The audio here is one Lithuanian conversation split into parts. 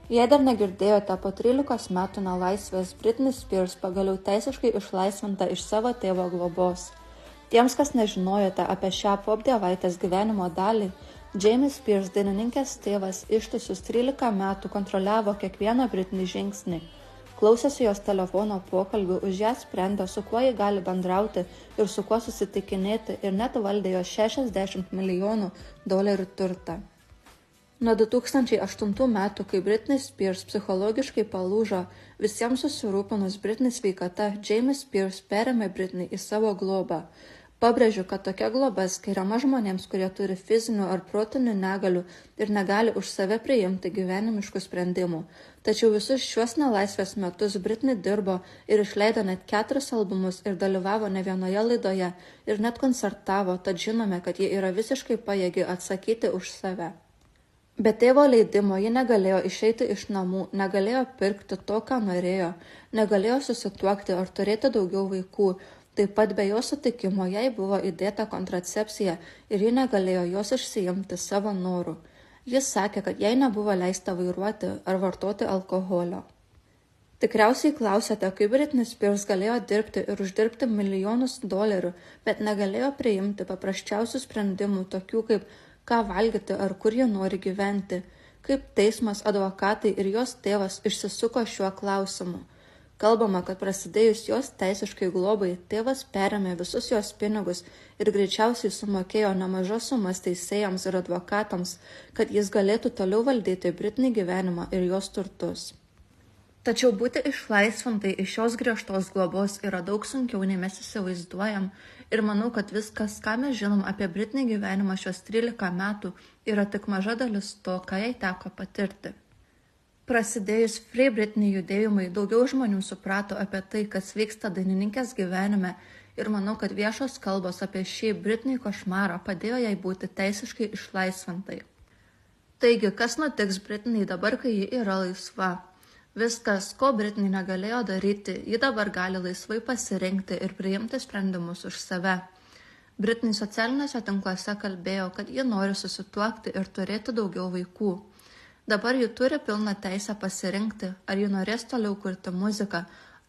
Jei dar negirdėjote, po 13 metų nelaisvės Britney Spears pagaliau teisiškai išlaisvinta iš savo tėvo globos. Tiems, kas nežinojote apie šią popdievaitės gyvenimo dalį, Jamie Spears dainininkės tėvas ištisus 13 metų kontroliavo kiekvieną Britney žingsnį. Klausėsi jos telefono pokalbių, už ją sprendė, su kuo ji gali bendrauti ir su kuo susitikinėti, ir net valdė jos $60 milijonų turtą. Nuo 2008 metų, kai Britney Spears psichologiškai palūžo, visiems susirūpinus Britney sveikata, Jamie Spears perėmė Britney į savo globą. Pabrėžiu, kad tokia globa skiriama žmonėms, kurie turi fizinių ar protinių negalių ir negali už save priimti gyvenimiškų sprendimų. Tačiau visus šiuos nelaisvės metus Britney dirbo ir išleido net 4 albumus ir dalyvavo ne vienoje laidoje ir net koncertavo, tad žinome, kad ji yra visiškai pajėgi atsakyti už save. Be tėvo leidimo ji negalėjo išeiti iš namų, negalėjo pirkti to, ką norėjo, negalėjo susituokti ar turėti daugiau vaikų. Taip pat be jo sutikimo jai buvo įdėta kontracepcija ir ji negalėjo jos išsiimti savo norų. Jis sakė, kad jai nebuvo leista vairuoti ar vartoti alkoholio. Tikriausiai klausėte, kaip Britney Spears galėjo dirbti ir uždirbti milijonus $, bet negalėjo priimti paprasčiausių sprendimų, tokių kaip ką valgyti ar kur ji nori gyventi, kaip teismas, advokatai ir jos tėvas išsisuko šiuo klausimu. Kalbama, kad prasidėjus jos teisiškai globai, tėvas perėmė visus jos pinigus ir greičiausiai sumokėjo nemažas sumas teisėjams ir advokatams, kad jis galėtų toliau valdyti Britney gyvenimą ir jos turtus. Tačiau būti išlaisvintai iš šios griežtos globos yra daug sunkiau, nei mes įsivaizduojam, ir manau, kad viskas, ką mes žinom apie Britney gyvenimą šios 13 metų, yra tik maža dalis to, ką jai teko patirti. Prasidėjus Free Britney judėjimui, daugiau žmonių suprato apie tai, kas vyksta dainininkės gyvenime, ir manau, kad viešos kalbos apie šį Britney košmarą padėjo jai būti teisiškai išlaisvintai. Taigi, kas nutiks Britney dabar, kai ji yra laisva? Viskas, ko Britney negalėjo daryti, ji dabar gali laisvai pasirinkti ir priimti sprendimus už save. Britney socialiniuose tinkluose kalbėjo, kad ji nori susituokti ir turėti daugiau vaikų. Dabar ji turi pilną teisę pasirinkti, ar ji norės toliau kurti muziką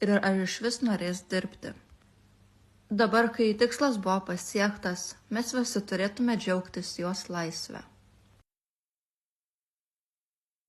ir ar išvis norės dirbti. Dabar, kai tikslas buvo pasiektas, mes visi turėtume džiaugtis jos laisvę.